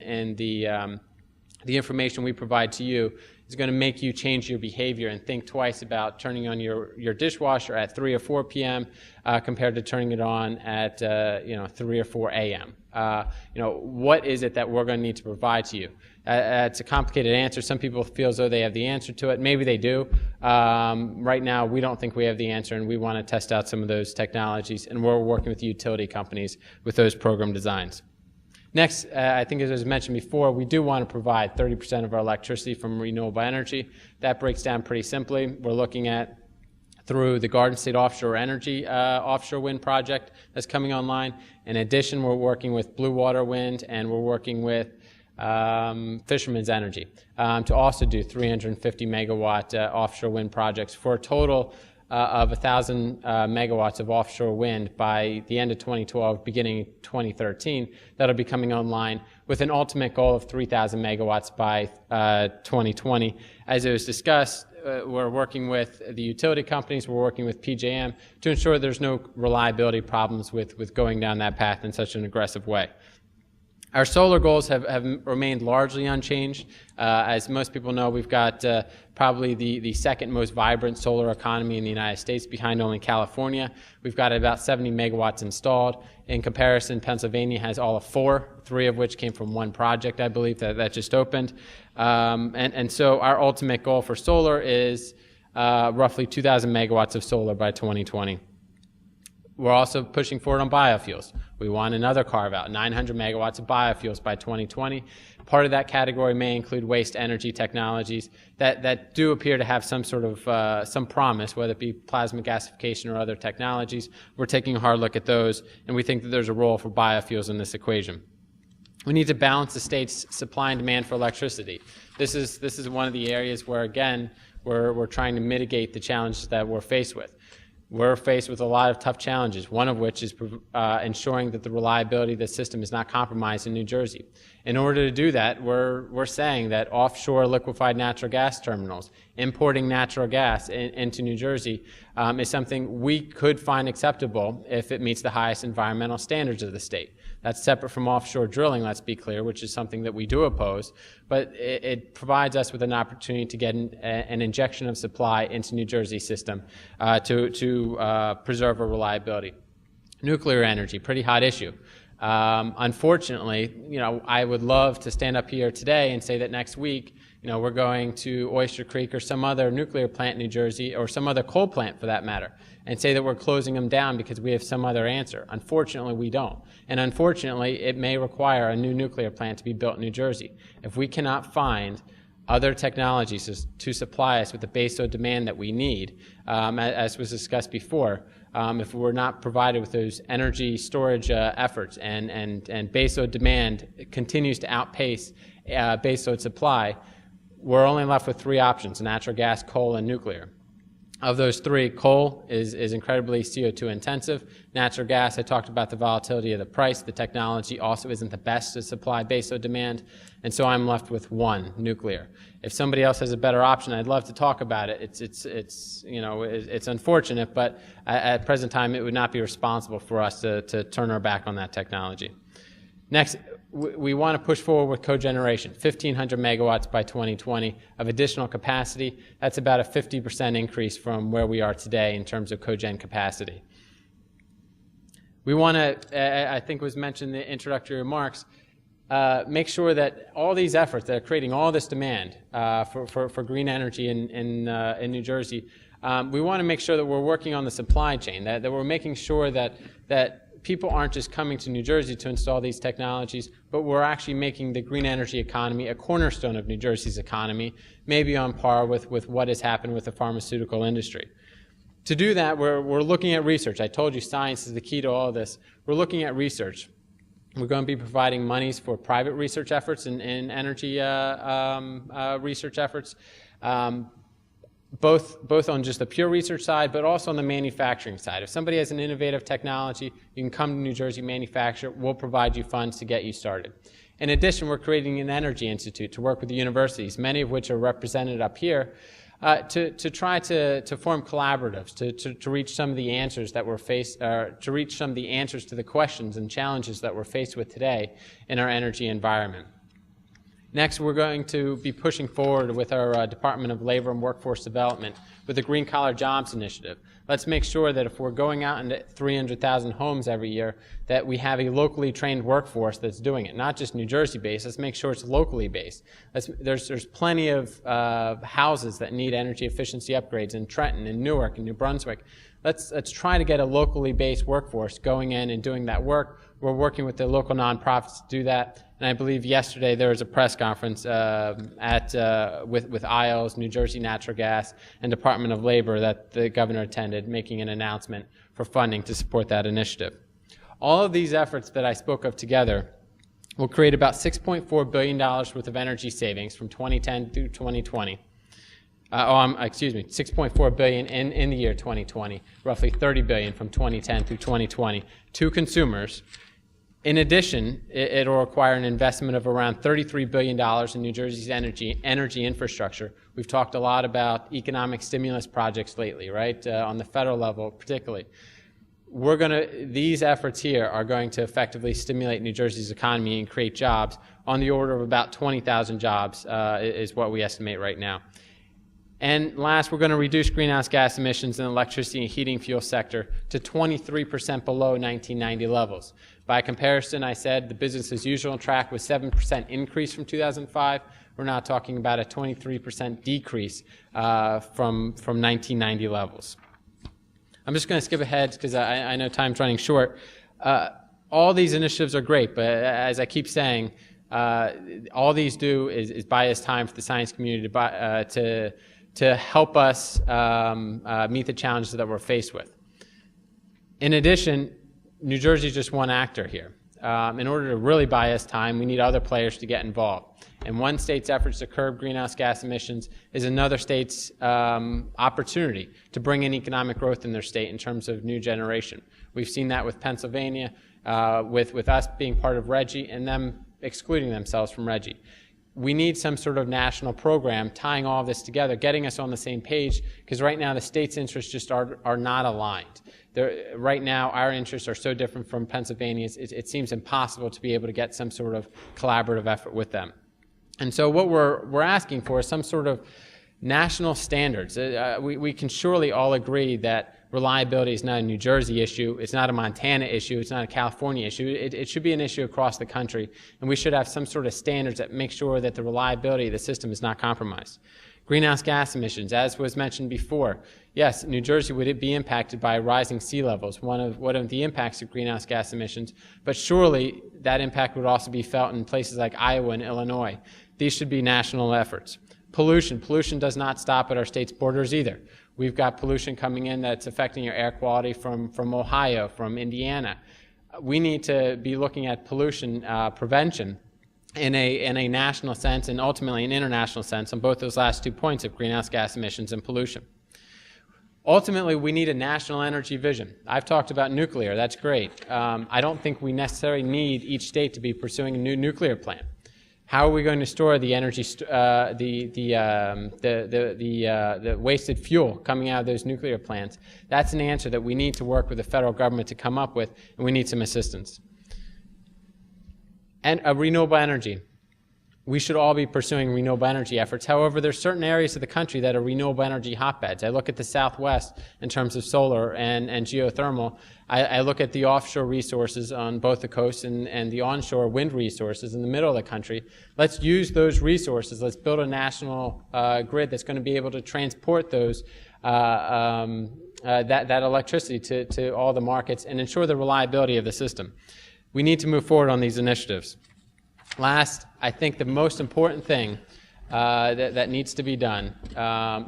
and the information we provide to you is going to make you change your behavior and think twice about turning on your dishwasher at 3 or 4 p.m. Compared to turning it on at 3 or 4 a.m. What is it that we're going to need to provide to you? It's a complicated answer. Some people feel as though they have the answer to it. Maybe they do. Right now, we don't think we have the answer, and we want to test out some of those technologies, and we're working with utility companies with those program designs. Next, I think as was mentioned before, we do want to provide 30% of our electricity from renewable energy. That breaks down pretty simply. We're looking at through the Garden State Offshore Energy offshore wind project that's coming online. In addition, we're working with Blue Water Wind, and we're working with Fisherman's Energy to also do 350 megawatt offshore wind projects for a total of 1,000 megawatts of offshore wind by the end of 2012, beginning 2013. That'll be coming online with an ultimate goal of 3,000 megawatts by 2020. As it was discussed, we're working with the utility companies, we're working with PJM to ensure there's no reliability problems with going down that path in such an aggressive way. Our solar goals have remained largely unchanged. As most people know, we've got probably the second most vibrant solar economy in the United States, behind only California. We've got about 70 megawatts installed. In comparison, Pennsylvania has all of 4, 3 of which came from one project, I believe, that just opened. And so our ultimate goal for solar is roughly 2,000 megawatts of solar by 2020. We're also pushing forward on biofuels. We want another carve-out, 900 megawatts of biofuels by 2020. Part of that category may include waste energy technologies that do appear to have some sort of some promise, whether it be plasma gasification or other technologies. We're taking a hard look at those, and we think that there's a role for biofuels in this equation. We need to balance the state's supply and demand for electricity. This is one of the areas where, again, we're trying to mitigate the challenges that we're faced with. We're faced with a lot of tough challenges, one of which is ensuring that the reliability of the system is not compromised in New Jersey. In order to do that, we're saying that offshore liquefied natural gas terminals, importing natural gas into New Jersey, is something we could find acceptable if it meets the highest environmental standards of the state. That's separate from offshore drilling, let's be clear, which is something that we do oppose, but it provides us with an opportunity to get an injection of supply into New Jersey system to preserve our reliability. Nuclear energy, pretty hot issue. Unfortunately, I would love to stand up here today and say that next week, we're going to Oyster Creek or some other nuclear plant in New Jersey, or some other coal plant for that matter, and say that we're closing them down because we have some other answer. Unfortunately, we don't. And unfortunately, it may require a new nuclear plant to be built in New Jersey. If we cannot find other technologies to supply us with the baseload demand that we need, as was discussed before, if we're not provided with those energy storage efforts and baseload demand continues to outpace baseload supply, we're only left with 3 options: natural gas, coal, and nuclear. Of those 3, coal is incredibly CO2 intensive. Natural gas, I talked about the volatility of the price. The technology also isn't the best to supply baseload demand. And so I'm left with 1, nuclear. If somebody else has a better option, I'd love to talk about it. It's unfortunate, but at present time, it would not be responsible for us to turn our back on that technology. Next, we want to push forward with cogeneration, 1,500 megawatts by 2020 of additional capacity. That's about a 50% increase from where we are today in terms of cogen capacity. We want to, I think was mentioned in the introductory remarks, make sure that all these efforts that are creating all this demand for green energy in New Jersey, we want to make sure that we're working on the supply chain, that we're making sure that people aren't just coming to New Jersey to install these technologies, but we're actually making the green energy economy a cornerstone of New Jersey's economy, maybe on par with what has happened with the pharmaceutical industry. To do that, we're looking at research. I told you science is the key to all of this. We're looking at research. We're going to be providing monies for private research efforts and energy research efforts, both on just the pure research side, but also on the manufacturing side. If somebody has an innovative technology, you can come to New Jersey, manufacture. We'll provide you funds to get you started. In addition, we're creating an energy institute to work with the universities, many of which are represented up here, to try to form collaboratives, to reach some of the answers that we're faced, to reach some of the answers to the questions and challenges that we're faced with today in our energy environment. Next, we're going to be pushing forward with our Department of Labor and Workforce Development with the Green Collar Jobs Initiative. Let's make sure that if we're going out into 300,000 homes every year, that we have a locally trained workforce that's doing it, not just New Jersey-based. Let's make sure it's locally based. There's plenty of houses that need energy efficiency upgrades in Trenton, in Newark, in New Brunswick. Let's try to get a locally based workforce going in and doing that work. We're working with the local nonprofits to do that. And I believe yesterday there was a press conference with ILS, New Jersey Natural Gas, and Department of Labor that the governor attended, making an announcement for funding to support that initiative. All of these efforts that I spoke of together will create about $6.4 billion worth of energy savings from 2010 through 2020. $6.4 billion in the year 2020, roughly $30 billion from 2010 through 2020 to consumers. In addition, it will require an investment of around $33 billion in New Jersey's energy infrastructure. We've talked a lot about economic stimulus projects lately, right, on the federal level particularly. These efforts here are going to effectively stimulate New Jersey's economy and create jobs on the order of about 20,000 jobs is what we estimate right now. And last, we're going to reduce greenhouse gas emissions in the electricity and heating fuel sector to 23% below 1990 levels. By comparison, I said the business as usual track was 7% increase from 2005. We're now talking about a 23% decrease from 1990 levels. I'm just going to skip ahead because I know time's running short. All these initiatives are great, but as I keep saying, all these do is buy us time for the science community to help us meet the challenges that we're faced with. In addition, New Jersey is just one actor here. In order to really buy us time, we need other players to get involved. And one state's efforts to curb greenhouse gas emissions is another state's opportunity to bring in economic growth in their state in terms of new generation. We've seen that with Pennsylvania, with us being part of RGGI and them excluding themselves from RGGI. We need some sort of national program tying all of this together, getting us on the same page, because right now the state's interests just are not aligned. Right now our interests are so different from Pennsylvania's, it seems impossible to be able to get some sort of collaborative effort with them. And so what we're asking for is some sort of national standards. We can surely all agree that reliability is not a New Jersey issue, it's not a Montana issue, it's not a California issue. It should be an issue across the country, and we should have some sort of standards that make sure that the reliability of the system is not compromised. Greenhouse gas emissions, as was mentioned before, yes, New Jersey would be impacted by rising sea levels, one of the impacts of greenhouse gas emissions, but surely that impact would also be felt in places like Iowa and Illinois. These should be national efforts. Pollution does not stop at our state's borders either. We've got pollution coming in that's affecting your air quality from Ohio, from Indiana. We need to be looking at pollution prevention in a national sense and ultimately an international sense on both those last 2 points of greenhouse gas emissions and pollution. Ultimately, we need a national energy vision. I've talked about nuclear. That's great. I don't think we necessarily need each state to be pursuing a new nuclear plant. How are we going to store the energy, the wasted fuel coming out of those nuclear plants? That's an answer that we need to work with the federal government to come up with, and we need some assistance. And renewable energy. We should all be pursuing renewable energy efforts. However, there's certain areas of the country that are renewable energy hotbeds. I look at the Southwest in terms of solar and geothermal. I look at the offshore resources on both the coast and the onshore wind resources in the middle of the country. Let's use those resources. Let's build a national grid that's going to be able to transport those that electricity to all the markets and ensure the reliability of the system. We need to move forward on these initiatives. Last, I think the most important thing that needs to be done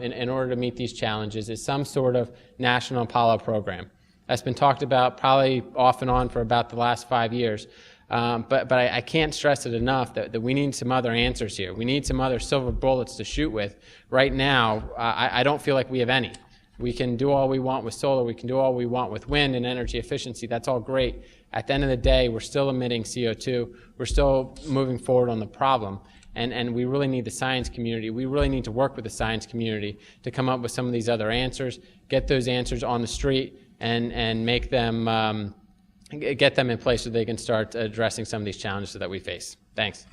in order to meet these challenges is some sort of national Apollo program. That's been talked about probably off and on for about the last 5 years. But I can't stress it enough that we need some other answers here. We need some other silver bullets to shoot with. Right now, I don't feel like we have any. We can do all we want with solar. We can do all we want with wind and energy efficiency. That's all great. At the end of the day, we're still emitting CO2. We're still moving forward on the problem. And we really need the science community. We really need to work with the science community to come up with some of these other answers, get those answers on the street, and make them, get them in place so they can start addressing some of these challenges that we face. Thanks.